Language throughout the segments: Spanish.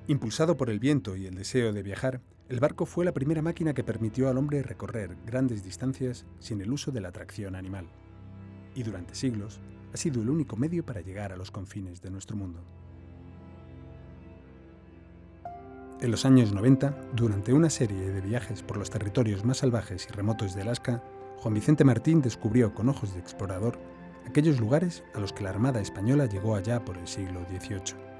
Impulsado por el viento y el deseo de viajar, el barco fue la primera máquina que permitió al hombre recorrer grandes distancias sin el uso de la tracción animal. Y durante siglos ha sido el único medio para llegar a los confines de nuestro mundo. En los años 90, durante una serie de viajes por los territorios más salvajes y remotos de Alaska, Juan Vicente Martín descubrió con ojos de explorador aquellos lugares a los que la Armada Española llegó allá por el siglo XVIII.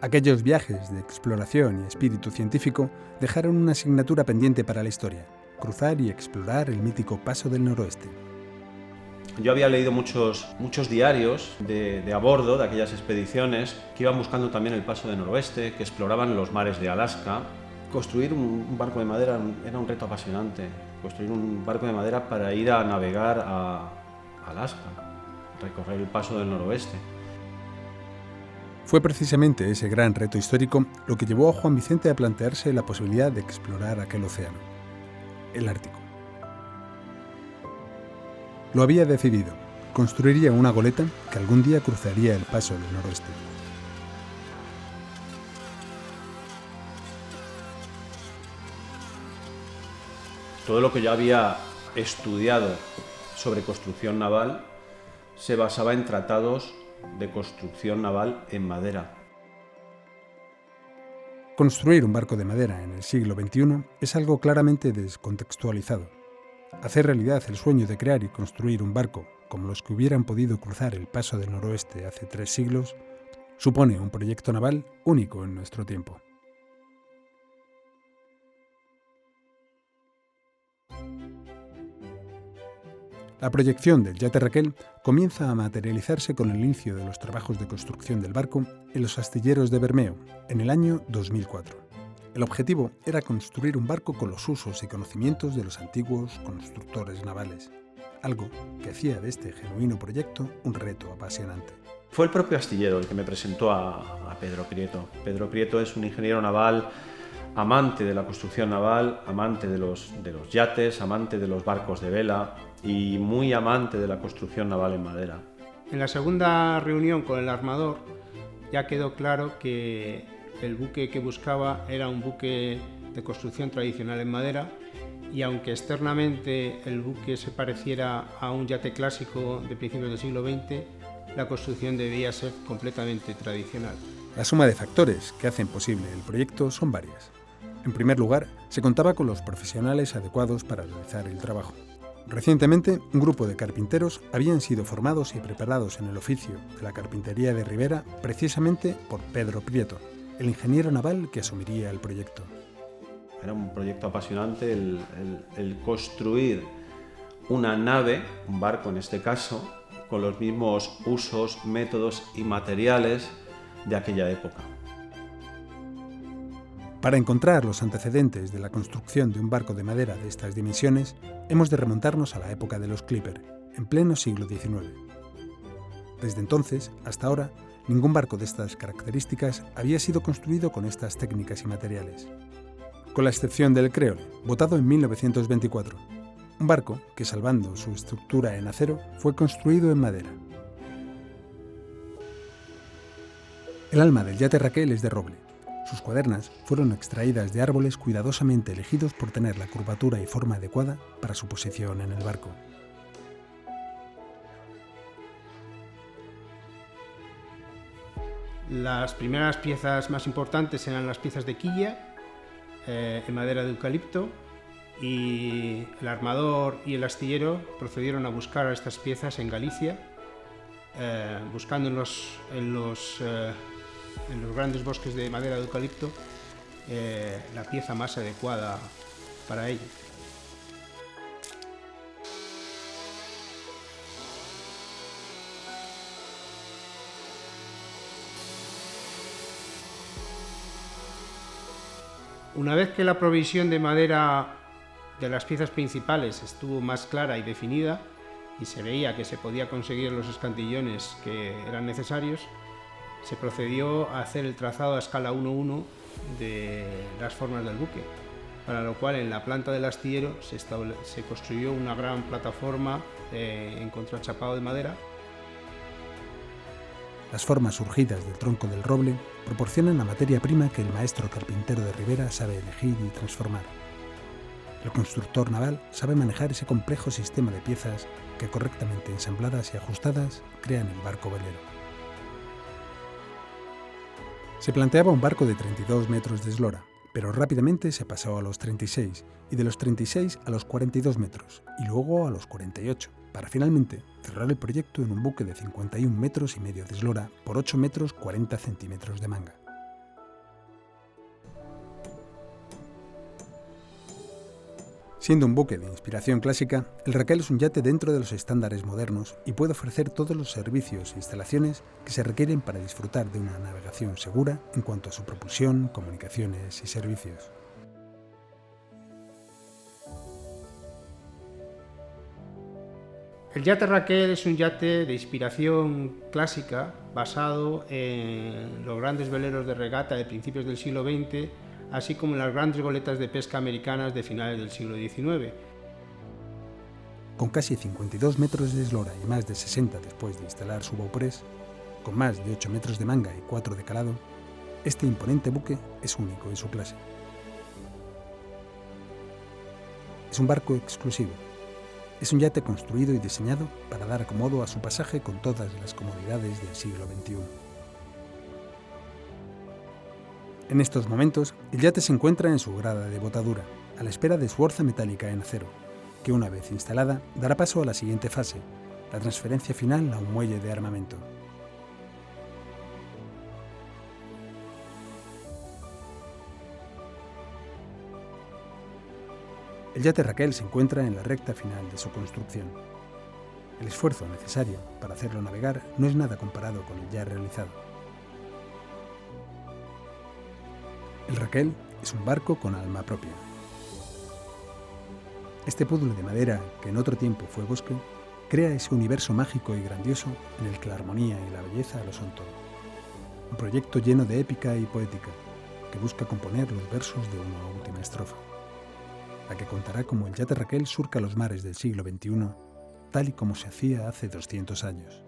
Aquellos viajes de exploración y espíritu científico dejaron una asignatura pendiente para la historia: cruzar y explorar el mítico Paso del Noroeste. Yo había leído muchos diarios de a bordo de aquellas expediciones que iban buscando también el Paso del Noroeste, que exploraban los mares de Alaska. Construir un barco de madera era un reto apasionante. Construir un barco de madera para ir a navegar a Alaska, recorrer el Paso del Noroeste. Fue precisamente ese gran reto histórico lo que llevó a Juan Vicente a plantearse la posibilidad de explorar aquel océano, el Ártico. Lo había decidido: construiría una goleta que algún día cruzaría el Paso del Noroeste. Todo lo que yo había estudiado sobre construcción naval se basaba en tratados de construcción naval en madera. Construir un barco de madera en el siglo XXI es algo claramente descontextualizado. Hacer realidad el sueño de crear y construir un barco como los que hubieran podido cruzar el Paso del Noroeste hace 3 siglos supone un proyecto naval único en nuestro tiempo. La proyección del yate Raquel comienza a materializarse con el inicio de los trabajos de construcción del barco en los astilleros de Bermeo, en el año 2004. El objetivo era construir un barco con los usos y conocimientos de los antiguos constructores navales, algo que hacía de este genuino proyecto un reto apasionante. Fue el propio astillero el que me presentó a Pedro Prieto. Pedro Prieto es un ingeniero naval, amante de la construcción naval, amante de los yates, amante de los barcos de vela y muy amante de la construcción naval en madera. En la segunda reunión con el armador ya quedó claro que el buque que buscaba era un buque de construcción tradicional en madera, y aunque externamente el buque se pareciera a un yate clásico de principios del siglo XX, la construcción debía ser completamente tradicional. La suma de factores que hacen posible el proyecto son varias. En primer lugar, se contaba con los profesionales adecuados para realizar el trabajo. Recientemente, un grupo de carpinteros habían sido formados y preparados en el oficio de la carpintería de Ribera precisamente por Pedro Prieto, el ingeniero naval que asumiría el proyecto. Era un proyecto apasionante el construir una nave, un barco en este caso, con los mismos usos, métodos y materiales de aquella época. Para encontrar los antecedentes de la construcción de un barco de madera de estas dimensiones, hemos de remontarnos a la época de los Clipper, en pleno siglo XIX. Desde entonces hasta ahora, ningún barco de estas características había sido construido con estas técnicas y materiales, con la excepción del Creole, votado en 1924, un barco que, salvando su estructura en acero, fue construido en madera. El alma del yate Raquel es de roble. Sus cuadernas fueron extraídas de árboles cuidadosamente elegidos por tener la curvatura y forma adecuada para su posición en el barco. Las primeras piezas más importantes eran las piezas de quilla en madera de eucalipto, y el armador y el astillero procedieron a buscar estas piezas en Galicia, buscando en los grandes bosques de madera de eucalipto la pieza más adecuada para ello. Una vez que la provisión de madera de las piezas principales estuvo más clara y definida, y se veía que se podía conseguir los escantillones que eran necesarios, se procedió a hacer el trazado a escala 1:1 de las formas del buque, para lo cual en la planta del astillero se construyó una gran plataforma en contrachapado de madera. Las formas surgidas del tronco del roble proporcionan la materia prima que el maestro carpintero de Ribera sabe elegir y transformar. El constructor naval sabe manejar ese complejo sistema de piezas que, correctamente ensambladas y ajustadas, crean el barco velero. Se planteaba un barco de 32 metros de eslora, pero rápidamente se pasó a los 36, y de los 36 a los 42 metros, y luego a los 48, para finalmente cerrar el proyecto en un buque de 51 metros y medio de eslora por 8 metros 40 centímetros de manga. Siendo un buque de inspiración clásica, el Raquel es un yate dentro de los estándares modernos y puede ofrecer todos los servicios e instalaciones que se requieren para disfrutar de una navegación segura en cuanto a su propulsión, comunicaciones y servicios. El yate Raquel es un yate de inspiración clásica basado en los grandes veleros de regata de principios del siglo XX, así como en las grandes goletas de pesca americanas de finales del siglo XIX. Con casi 52 metros de eslora y más de 60 después de instalar su baupress, con más de 8 metros de manga y 4 de calado, este imponente buque es único en su clase. Es un barco exclusivo. Es un yate construido y diseñado para dar acomodo a su pasaje con todas las comodidades del siglo XXI. En estos momentos, el yate se encuentra en su grada de botadura, a la espera de su orza metálica en acero, que una vez instalada dará paso a la siguiente fase, la transferencia final a un muelle de armamento. El yate Raquel se encuentra en la recta final de su construcción. El esfuerzo necesario para hacerlo navegar no es nada comparado con el ya realizado. El Raquel es un barco con alma propia. Este puzzle de madera, que en otro tiempo fue bosque, crea ese universo mágico y grandioso en el que la armonía y la belleza lo son todo. Un proyecto lleno de épica y poética, que busca componer los versos de una última estrofa, la que contará cómo el yate Raquel surca los mares del siglo XXI, tal y como se hacía hace 200 años.